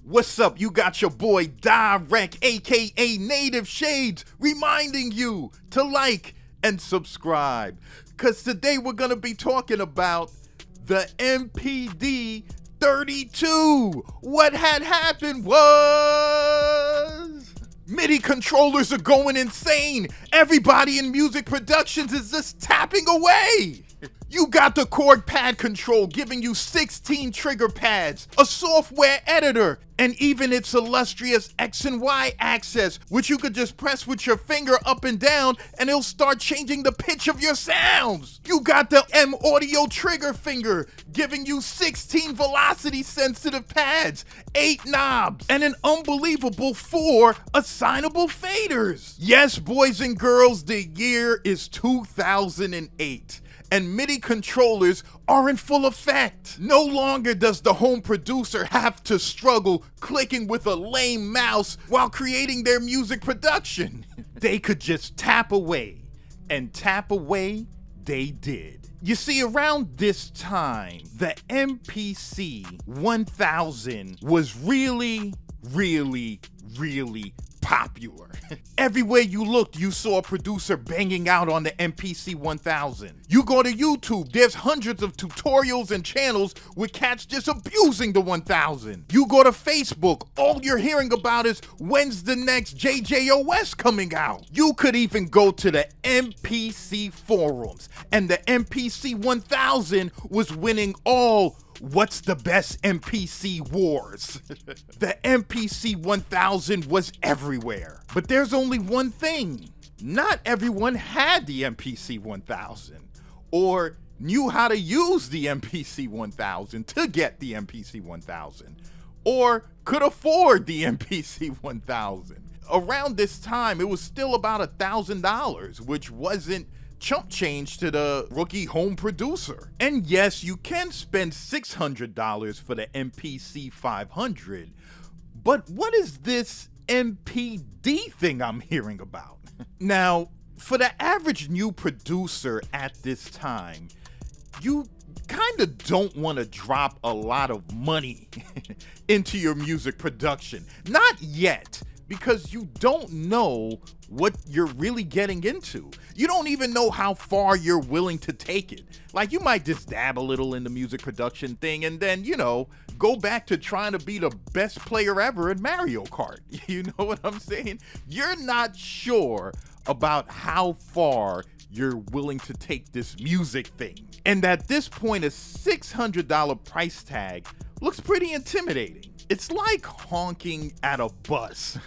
What's up? You got your boy Dyreck, aka Native Shades, reminding you to like and subscribe. Cause today we're gonna be talking about the Mpd 32. What had happened was MIDI controllers are going insane. Everybody in music productions is just tapping away. You got the chord pad control giving you 16 trigger pads, a software editor, and even its illustrious X and Y axis, which you could just press with your finger up and down and it'll start changing the pitch of your sounds. You got the M audio trigger finger giving you 16 velocity sensitive pads, 8 knobs, and an unbelievable 4 assignable faders. Yes, boys and girls, the year is 2008. And MIDI controllers are in full effect. No longer does the home producer have to struggle clicking with a lame mouse while creating their music production. They could just tap away, and tap away they did. You see, around this time, the MPC 1000 was really popular. Everywhere you looked, you saw a producer banging out on the MPC 1000. You go to YouTube, there's hundreds of tutorials and channels with cats just abusing the 1000. You go to Facebook, all you're hearing about is when's the next JJOS coming out. You could even go to the MPC forums, and the MPC 1000 was winning all what's the best MPC wars. The MPC 1000 was everywhere. But there's only one thing. Not everyone had the MPC 1000 or knew how to use the MPC 1000 to get the MPC 1000 or could afford the MPC 1000. Around this time, it was still about $1,000, which wasn't chump change to the rookie home producer. And yes, you can spend $600 for the MPC 500, but what is this MPD thing I'm hearing about? Now, for the average new producer at this time, you kind of don't want to drop a lot of money into your music production. Not yet, because you don't know what you're really getting into. You don't even know how far you're willing to take it. Like, you might just dab a little in the music production thing and then, go back to trying to be the best player ever in Mario Kart. You know what I'm saying? You're not sure about how far you're willing to take this music thing. And at this point, a $600 price tag looks pretty intimidating. It's like honking at a bus.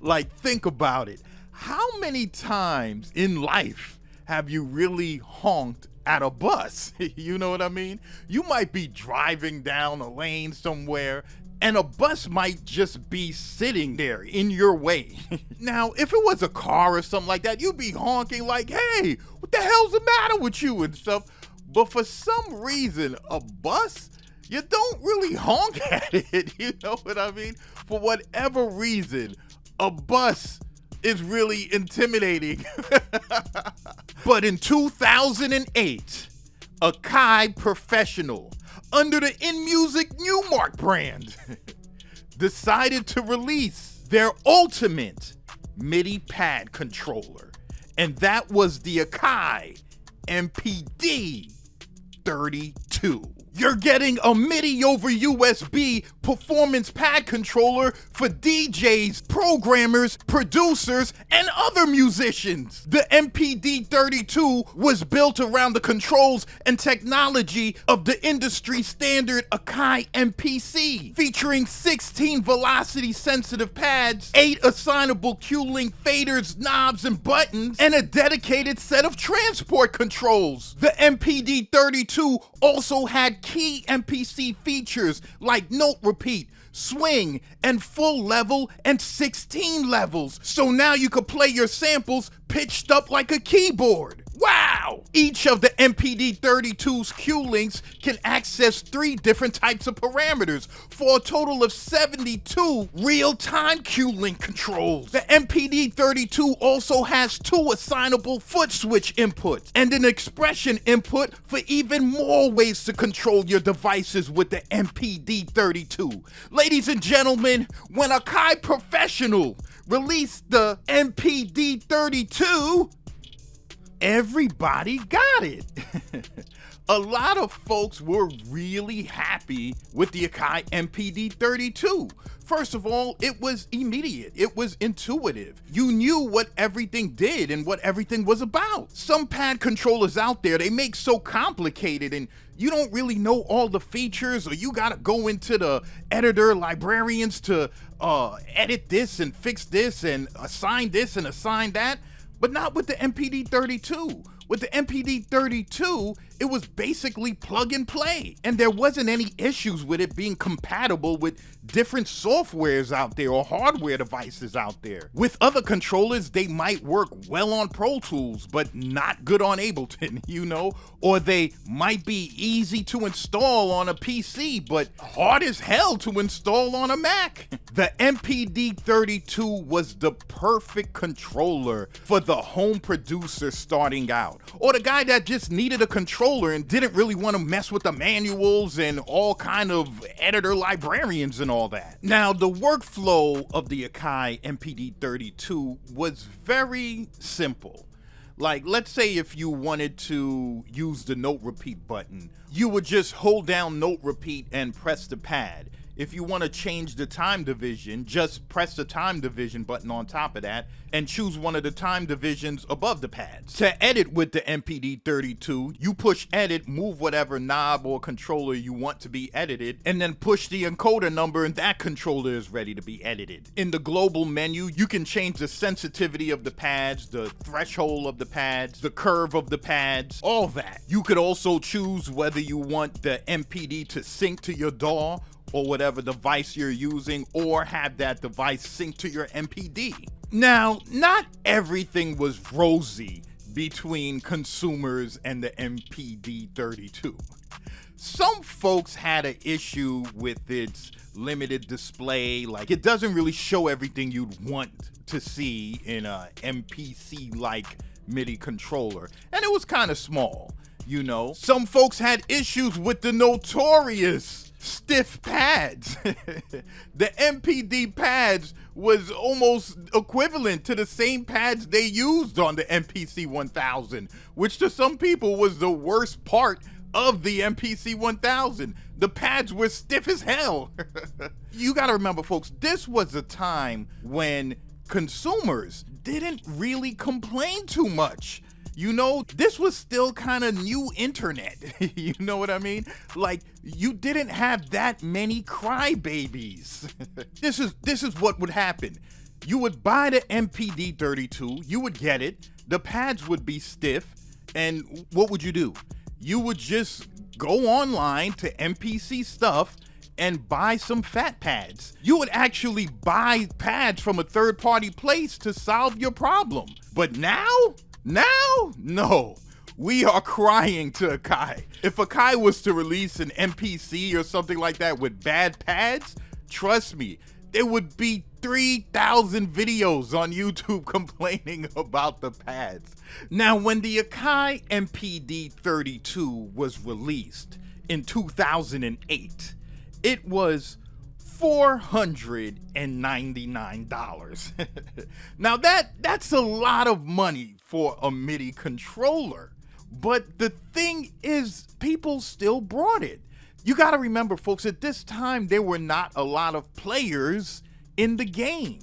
Like, think about it. How many times in life have you really honked at a bus? You know what I mean? You might be driving down a lane somewhere and a bus might just be sitting there in your way. Now, if it was a car or something like that, you'd be honking like, hey, what the hell's the matter with you and stuff. But for some reason, a bus, you don't really honk at it, you know what I mean? For whatever reason, a bus is really intimidating. But in 2008, Akai Professional, under the InMusic Newmark brand, decided to release their ultimate MIDI pad controller. And that was the Akai Mpd 32. You're getting a MIDI over USB performance pad controller for DJs, programmers, producers, and other musicians. The Mpd 32 was built around the controls and technology of the industry standard Akai MPC, featuring 16 velocity sensitive pads, 8 assignable Q-Link faders, knobs, and buttons, and a dedicated set of transport controls. The Mpd 32 also had key MPC features like note repeat, swing, and full level and 16 levels. So now you could play your samples pitched up like a keyboard. Wow! Each of the MPD32's Q links can access 3 different types of parameters for a total of 72 real-time Q link controls. The MPD32 also has 2 assignable foot switch inputs and an expression input for even more ways to control your devices with the MPD32. Ladies and gentlemen, when Akai Professional released the MPD32, everybody got it. A lot of folks were really happy with the Akai Mpd32. First of all, it was immediate. It was intuitive. You knew what everything did and what everything was about. Some pad controllers out there, they make so complicated and you don't really know all the features, or you gotta go into the editor librarians to edit this and fix this and assign that. But not with the MPD32. With the MPD32, it was basically plug and play. And there wasn't any issues with it being compatible with different softwares out there or hardware devices out there. With other controllers, they might work well on Pro Tools, but not good on Ableton, you know? Or they might be easy to install on a PC, but hard as hell to install on a Mac. The MPD32 was the perfect controller for the home producer starting out, or the guy that just needed a controller and didn't really want to mess with the manuals and all kind of editor librarians and all that. Now, the workflow of the Akai Mpd32 was very simple. Like, let's say if you wanted to use the note repeat button, you would just hold down note repeat and press the pad. If you want to change the time division, just press the time division button on top of that and choose one of the time divisions above the pads. To edit with the MPD32, you push edit, move whatever knob or controller you want to be edited, and then push the encoder number and that controller is ready to be edited. In the global menu, you can change the sensitivity of the pads, the threshold of the pads, the curve of the pads, all that. You could also choose whether you want the MPD to sync to your DAW or whatever device you're using, or have that device sync to your MPD. Now, not everything was rosy between consumers and the MPD32. Some folks had an issue with its limited display, like it doesn't really show everything you'd want to see in a MPC-like MIDI controller, and it was kind of small, you know. Some folks had issues with the notorious stiff pads. The MPD pads was almost equivalent to the same pads they used on the MPC 1000, which to some people was the worst part of the MPC 1000. The pads were stiff as hell. You gotta remember, folks, this was a time when consumers didn't really complain too much. You know, this was still kind of new internet. You know what I mean? Like, you didn't have that many crybabies. This is what would happen. You would buy the MPD32, you would get it, the pads would be stiff, and what would you do? You would just go online to MPC stuff and buy some fat pads. You would actually buy pads from a third-party place to solve your problem. But now, no. We are crying to Akai. If Akai was to release an MPC or something like that with bad pads, trust me, there would be 3,000 videos on YouTube complaining about the pads. Now, when the Akai Mpd32 was released in 2008, it was $499. Now that's a lot of money for a MIDI controller. But the thing is, people still brought it. You gotta remember, folks, at this time, there were not a lot of players in the game.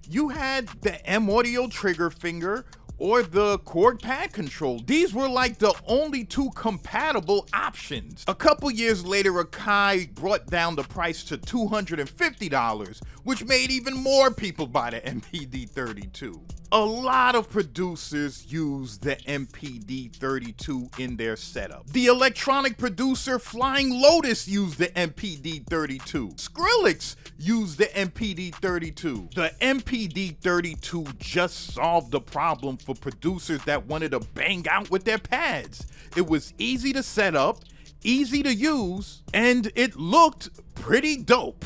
You had the M Audio trigger finger or the Korg pad control. These were like the only 2 compatible options. A couple years later, Akai brought down the price to $250, which made even more people buy the Mpd32. A lot of producers use the Mpd32 in their setup. The electronic producer Flying Lotus used the Mpd32. Skrillex used the Mpd32. The Mpd32 just solved the problem for for producers that wanted to bang out with their pads. It was easy to set up, easy to use, and it looked pretty dope.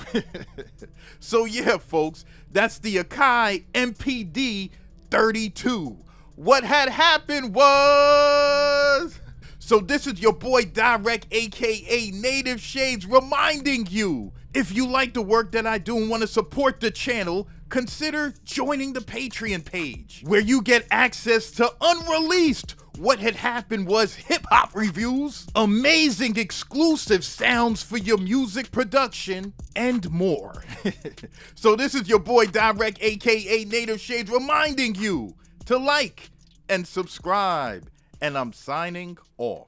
So yeah, folks, that's the Akai Mpd 32. What had happened was... So this is your boy Dyreck, aka Native Shades, reminding you, if you like the work that I do and want to support the channel, consider joining the Patreon page, where you get access to unreleased What Had Happened Was hip-hop reviews, amazing exclusive sounds for your music production, and more. So this is your boy Dyreck, aka Native Shades, reminding you to like and subscribe. And I'm signing off.